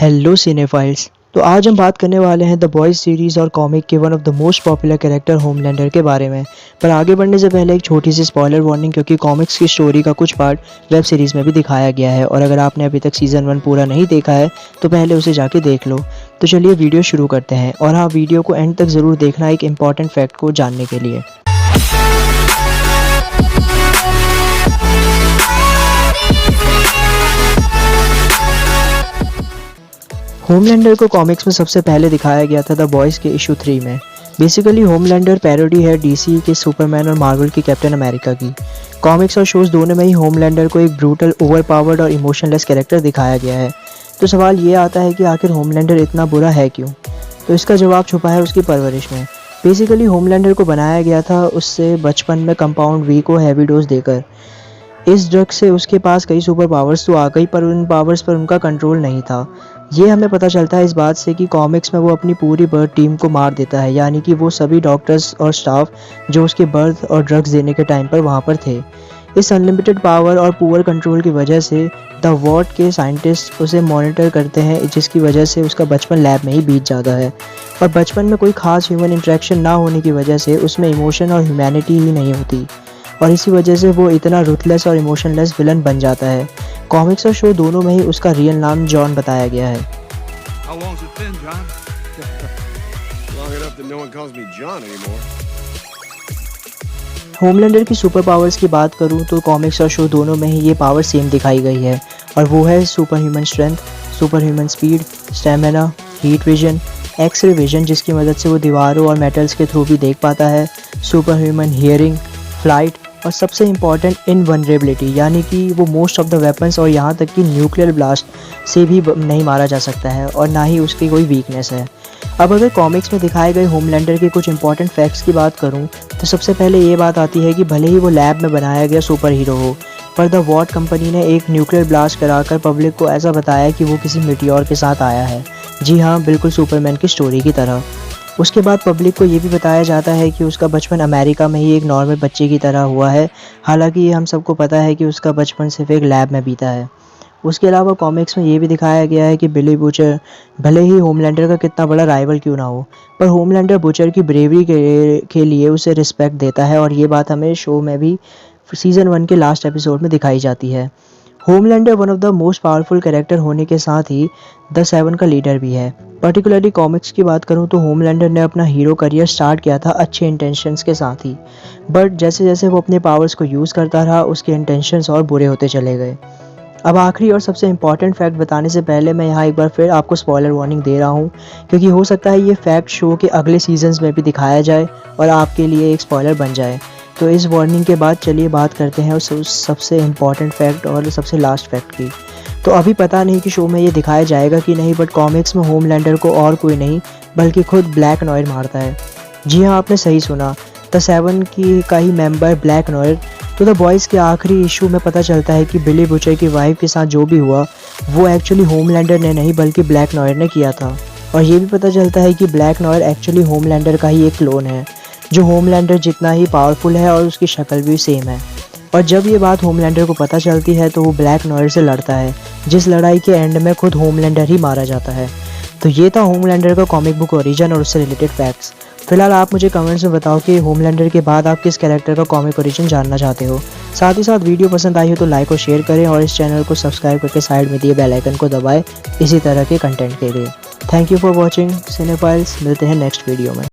Hello cinephiles. तो आज हम बात करने वाले हैं द बॉयज़ सीरीज़ और कॉमिक के one of the most popular character Homelander के बारे में। पर आगे बढ़ने से पहले एक छोटी सी स्पॉइलर वार्निंग, क्योंकि कॉमिक्स की स्टोरी का कुछ पार्ट वेब सीरीज़ में भी दिखाया गया है और अगर आपने अभी तक सीज़न 1 पूरा नहीं देखा है तो पहले उसे जाके देख लो। तो चलिए वीडियो शुरू करते हैं, और हाँ, वीडियो को एंड तक ज़रूर देखना एक इंपॉर्टेंट फैक्ट को जानने के लिए। होमलैंडर को कॉमिक्स में सबसे पहले दिखाया गया था द बॉयज़ के इशू 3 में। बेसिकली होमलैंडर पैरोडी है डीसी के सुपरमैन और मार्वल की कैप्टन अमेरिका की। कॉमिक्स और शोज़ दोनों में ही होमलैंडर को एक ब्रूटल, ओवरपावर्ड और इमोशनलेस कैरेक्टर दिखाया गया है। तो सवाल ये आता है कि आखिर होमलैंडर इतना बुरा है क्यों? तो इसका जवाब छुपा है उसकी परवरिश में। बेसिकली होमलैंडर को बनाया गया था उससे बचपन में कंपाउंड वी को हैवी डोज देकर। इस ड्रग से उसके पास कई सुपर पावर्स तो आ गई, पर उन पावर्स पर उनका कंट्रोल नहीं था। ये हमें पता चलता है इस बात से कि कॉमिक्स में वो अपनी पूरी बर्थ टीम को मार देता है, यानी कि वो सभी डॉक्टर्स और स्टाफ जो उसके बर्थ और ड्रग्स देने के टाइम पर वहाँ पर थे। इस अनलिमिटेड पावर और पुअर कंट्रोल की वजह से द वॉर्ड के साइंटिस्ट उसे मॉनिटर करते हैं, जिसकी वजह से उसका बचपन लैब में ही बीत जाता है। और बचपन में कोई खास ह्यूमन इंटरेक्शन ना होने की वजह से उसमें इमोशन और ह्यूमैनिटी ही नहीं होती, और इसी वजह से वो इतना रुथलेस और इमोशनलेस विलन बन जाता है। कॉमिक्स और शो दोनों में ही उसका रियल नाम जॉन बताया गया है। How long's it been, John? Long enough that no one calls me John anymore. Homelander की सुपर पावर्स की बात करूं तो कॉमिक्स और शो दोनों में ही ये पावर सेम दिखाई गई है, और वो है super human strength, super human speed, stamina, heat vision, x-ray vision जिसकी मदद से वो दीवारों और मेटल्स के थ्रू भी देख पाता है, सुपर ह्यूमन हियरिंग, फ्लाइट, और सबसे इम्पॉर्टेंट इनवनरेबिलिटी, यानी कि वो मोस्ट ऑफ द वेपन्स और यहाँ तक कि न्यूक्लियर ब्लास्ट से भी नहीं मारा जा सकता है, और ना ही उसकी कोई वीकनेस है। अब अगर कॉमिक्स में दिखाए गए होमलैंडर के कुछ इंपॉर्टेंट फैक्ट्स की बात करूं तो सबसे पहले ये बात आती है कि भले ही वो लैब में बनाया गया सुपर हीरो हो, पर द वॉर्ड कंपनी ने एक न्यूक्लियर ब्लास्ट कराकर पब्लिक को ऐसा बताया कि वो किसी मीटियोर के साथ आया है। जी हाँ, बिल्कुल सुपरमैन की स्टोरी की तरह। उसके बाद पब्लिक को ये भी बताया जाता है कि उसका बचपन अमेरिका में ही एक नॉर्मल बच्चे की तरह हुआ है, हालांकि ये हम सबको पता है कि उसका बचपन सिर्फ एक लैब में बीता है। उसके अलावा कॉमिक्स में ये भी दिखाया गया है कि बिली बुचर भले ही होमलैंडर का कितना बड़ा राइवल क्यों ना हो, पर होमलैंडर बुचर की ब्रेवरी के लिए उसे रिस्पेक्ट देता है, और ये बात हमें शो में भी सीज़न 1 के लास्ट एपिसोड में दिखाई जाती है। Homelander one of the most powerful character होने के साथ ही द 7 का लीडर भी है। पर्टिकुलरली कॉमिक्स की बात करूं तो होमलैंडर ने अपना हीरो करियर स्टार्ट किया था अच्छे इंटेंशंस के साथ ही, बट जैसे जैसे वो अपने पावर्स को यूज़ करता रहा उसके इंटेंशंस और बुरे होते चले गए। अब आखिरी और सबसे इम्पॉर्टेंट फैक्ट बताने से पहले मैं यहाँ एक बार फिर आपको स्पॉइलर वार्निंग दे रहा हूँ, क्योंकि हो सकता है ये फैक्ट शो के अगले सीजन्स में भी दिखाया जाए और आपके लिए एक स्पॉइलर बन जाए। तो इस वार्निंग के बाद चलिए बात करते हैं उस सबसे इम्पॉर्टेंट फैक्ट और सबसे लास्ट फैक्ट की। तो अभी पता नहीं कि शो में ये दिखाया जाएगा कि नहीं, बट कॉमिक्स में होमलैंडर को और कोई नहीं बल्कि खुद ब्लैक नॉयर मारता है। जी हाँ, आपने सही सुना, द 7 की का ही मेंबर ब्लैक नॉयर। तो द बॉयज़ के आखिरी इशू में पता चलता है कि बिली बुचर की वाइफ के साथ जो भी हुआ वो एक्चुअली होमलैंडर ने नहीं बल्कि ब्लैक नॉयर ने किया था, और ये भी पता चलता है कि ब्लैक नॉयर एक्चुअली होमलैंडर का ही एक क्लोन है जो होमलैंडर जितना ही पावरफुल है, और उसकी शक्ल भी सेम है। और जब ये बात होमलैंडर को पता चलती है तो वो ब्लैक नॉयर से लड़ता है, जिस लड़ाई के एंड में खुद होमलैंडर ही मारा जाता है। तो ये था होमलैंडर का कॉमिक बुक ओरिजिन और उससे रिलेटेड फैक्ट्स। फिलहाल आप मुझे कमेंट्स में बताओ कि होमलैंडर के बाद आप किस कैरेक्टर का कॉमिक ओरिजिन जानना चाहते हो। साथ ही साथ वीडियो पसंद आई हो तो लाइक और शेयर करें, और इस चैनल को सब्सक्राइब करके साइड में दिए बेल आइकन को दबाएं इसी तरह के कंटेंट के लिए। Thank you for watching cinephiles. मिलते हैं नेक्स्ट वीडियो में।